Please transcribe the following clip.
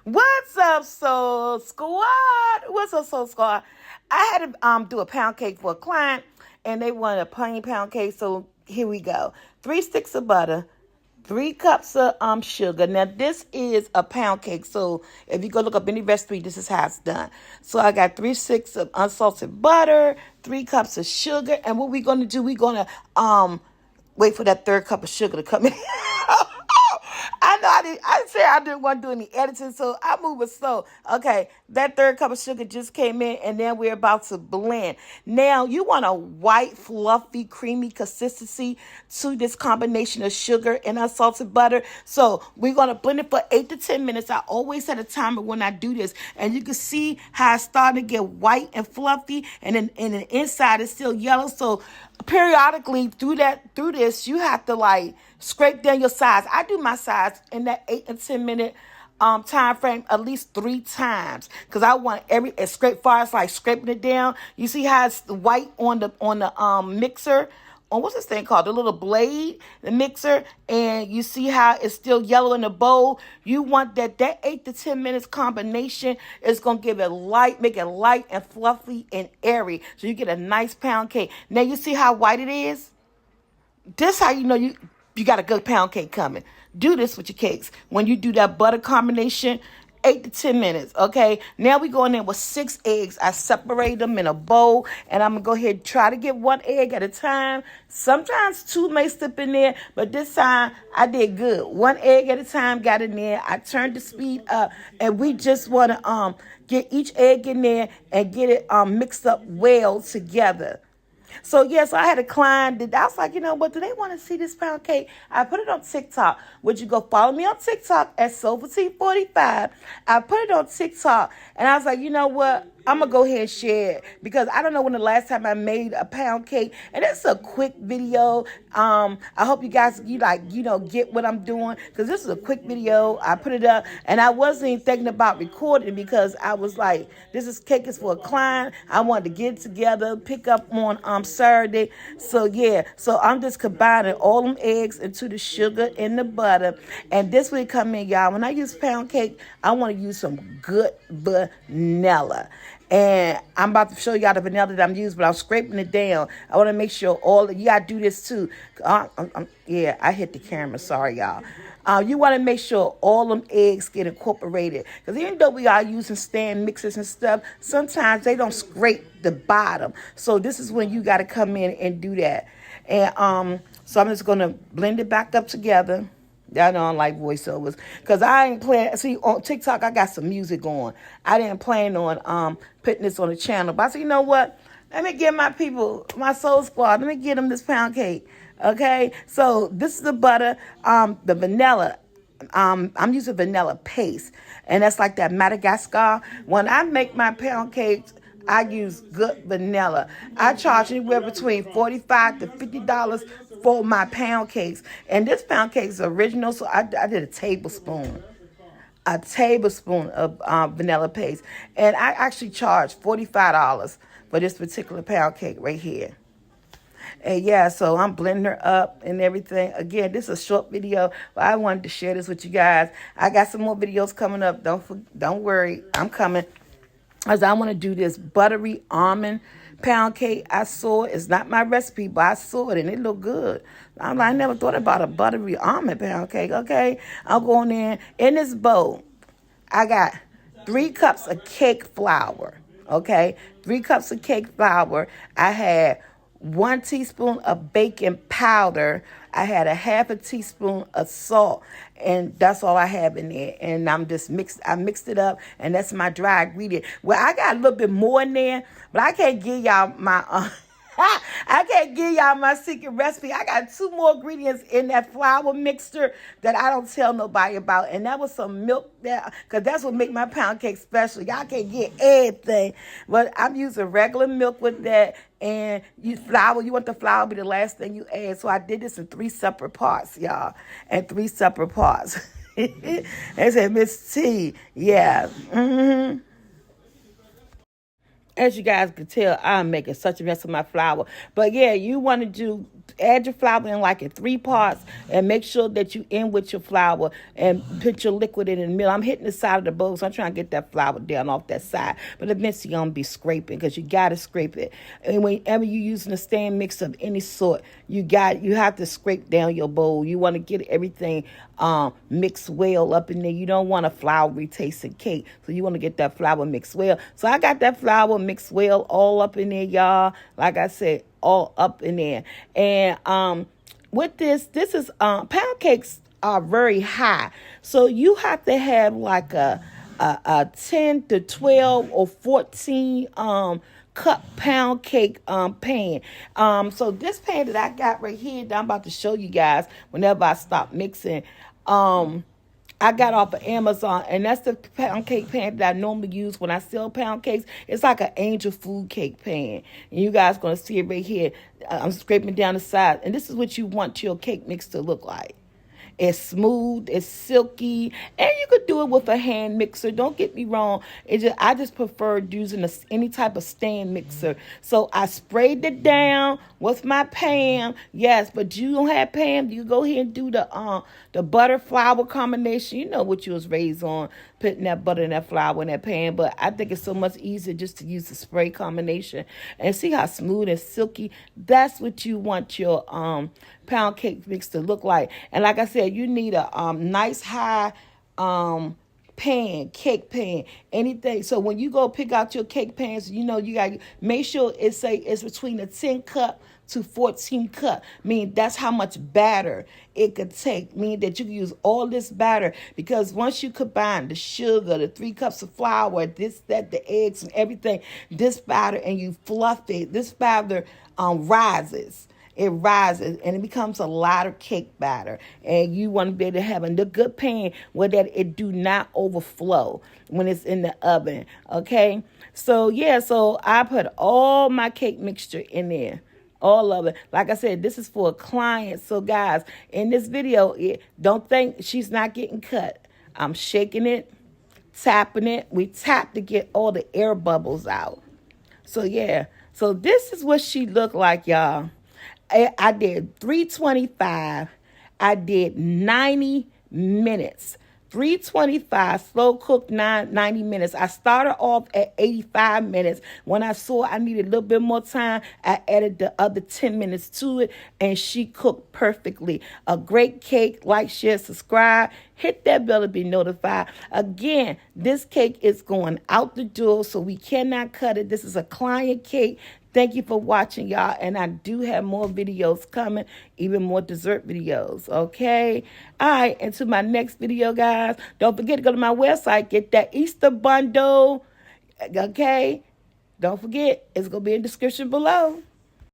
What's up, Soul Squad? What's up, Soul Squad? I had to do a pound cake for a client, and they wanted a plain pound cake. So here we go: 3 sticks of butter, 3 cups of sugar. Now this is a pound cake, so if you go look up any recipe, this is how it's done. So I got 3 sticks of unsalted butter, 3 cups of sugar, and what we're gonna do? We're gonna wait for that third cup of sugar to come in. I know I said I didn't want to do any editing, so I move it slow. Okay, that third cup of sugar just came in, and then we're about to blend. Now, you want a white, fluffy, creamy consistency to this combination of sugar and unsalted butter. So we're going to blend it for 8 to 10 minutes. I always set a timer when I do this, and you can see how it's starting to get white and fluffy, and then the inside is still yellow. So periodically through this, you have to like scrape down your sides. I do my sides in that 8 and 10 minute time frame at least 3 times because I want as scrape far as like scraping it down. You see how it's white on the mixer, on what's this thing called, the little blade, the mixer, and you see how it's still yellow in the bowl. You want that 8 to 10 minutes combination is going to give it light, make it light and fluffy and airy, so you get a nice pound cake. Now you see how white it is? This how you know you got a good pound cake coming. Do this with your cakes. When you do that butter combination, 8 to 10 minutes, okay? Now we go in there with 6 eggs. I separate them in a bowl, and I'm going to go ahead and try to get 1 egg at a time. Sometimes 2 may slip in there, but this time I did good. 1 egg at a time got in there. I turned the speed up, and we just want to get each egg in there and get it mixed up well together. So, yes, I had a client that I was like, you know what, do they want to see this pound cake? I put it on TikTok. Would you go follow me on TikTok at SoulFuT45? I put it on TikTok, and I was like, you know what? I'm going to go ahead and share it because I don't know when the last time I made a pound cake. And it's a quick video. I hope you guys, get what I'm doing because this is a quick video. I put it up, and I wasn't even thinking about recording because I was like, cake is for a client. I wanted to get it together, pick up on Saturday. So, yeah. So, I'm just combining all them eggs into the sugar and the butter. And this will come in, y'all. When I use pound cake, I want to use some good vanilla. And I'm about to show y'all the vanilla that I'm using, but I'm scraping it down. I want to make sure you got to do this too. Yeah, I hit the camera. Sorry, y'all. You want to make sure all them eggs get incorporated. Because even though we are using stand mixers and stuff, sometimes they don't scrape the bottom. So this is when you got to come in and do that. And so I'm just going to blend it back up together. Y'all know I don't like voiceovers because I ain't playing. See, on TikTok, I got some music on. I didn't plan on putting this on the channel. But I said, you know what? Let me give my people, my Soul Squad, let me get them this pound cake. Okay? So this is the butter, the vanilla. I'm using vanilla paste. And that's like that Madagascar. When I make my pound cakes, I use good vanilla. I charge anywhere between $45 to $50 for my pound cakes. And this pound cake is original, so I did a tablespoon of vanilla paste. And I actually charged $45 for this particular pound cake right here. And yeah, so I'm blending her up and everything. Again, this is a short video, but I wanted to share this with you guys. I got some more videos coming up. Don't worry, I'm coming. As I want to do this buttery almond pound cake. I saw it. It's not my recipe, but I saw it, and it looked good. I never thought about a buttery almond pound cake. Okay, I'm going in this bowl. I got 3 cups of cake flour. Okay, 3 cups of cake flour. I had 1 teaspoon of baking powder. I had a half a teaspoon of salt, and that's all I have in there. And I mixed it up, and that's my dry ingredient. Well, I got a little bit more in there, but I can't give y'all my I can't give y'all my secret recipe. I got 2 more ingredients in that flour mixture that I don't tell nobody about. And that was some milk there, because that's what make my pound cake special. Y'all can't get everything. But I'm using regular milk with that. And you want the flour to be the last thing you add. So I did this in 3 separate parts, y'all. And 3 separate parts. They said, Miss T, yeah. As you guys can tell, I'm making such a mess of my flour. But yeah, you want to add your flour in like in 3 parts and make sure that you in with your flour and put your liquid in the middle. I'm hitting the side of the bowl, so I'm trying to get that flour down off that side. But eventually you're going to be scraping because you got to scrape it. And whenever you're using a stand mixer of any sort, you have to scrape down your bowl. You want to get everything mixed well up in there. You don't want a floury tasting cake, so you want to get that flour mixed well. So I got that flour mixed well all up in there, y'all. Like I said, all up in there. And with this is pound cakes are very high, so you have to have like a 10 to 12 or 14 cup pound cake pan. So this pan that I got right here that I'm about to show you guys whenever I stop mixing, I got off of Amazon, and that's the pound cake pan that I normally use when I sell pound cakes. It's like an angel food cake pan. And you guys going to see it right here. I'm scraping down the side. And this is what you want your cake mix to look like. It's smooth, it's silky, and you could do it with a hand mixer. Don't get me wrong. I just prefer using any type of stand mixer. So I sprayed it down with my pan. Yes, but you don't have pan. You go ahead and do the butter flour combination. You know what you was raised on, putting that butter and that flour in that pan. But I think it's so much easier just to use the spray combination. And see how smooth and silky. That's what you want your pound cake mix to look like. And like I said, you need a nice high pan, cake pan, anything. So when you go pick out your cake pans, you know you got to make sure it's between a 10 cup to 14 cup. That's how much batter it could take. That you can use all this batter, because once you combine the sugar, the 3 cups of flour, this, that, the eggs and everything, this batter, and you fluff it, this batter rises. It rises and it becomes a lighter cake batter. And you want to be able to have a good pan where that it do not overflow when it's in the oven. Okay. So yeah, so I put all my cake mixture in there. All of it. Like I said, this is for a client. So guys, in this video, don't think she's not getting cut. I'm shaking it, tapping it. We tap to get all the air bubbles out. So yeah. So this is what she looked like, y'all. I did 325. I did 90 minutes. 325, slow cooked 90 minutes. I started off at 85 minutes. When I saw I needed a little bit more time, I added the other 10 minutes to it, and she cooked perfectly. A great cake. Like, share, subscribe. Hit that bell to be notified. Again, this cake is going out the door, so we cannot cut it. This is a client cake. Thank you for watching, y'all. And I do have more videos coming, even more dessert videos, okay? All right, until my next video, guys. Don't forget to go to my website, get that Easter bundle, okay? Don't forget, it's going to be in the description below.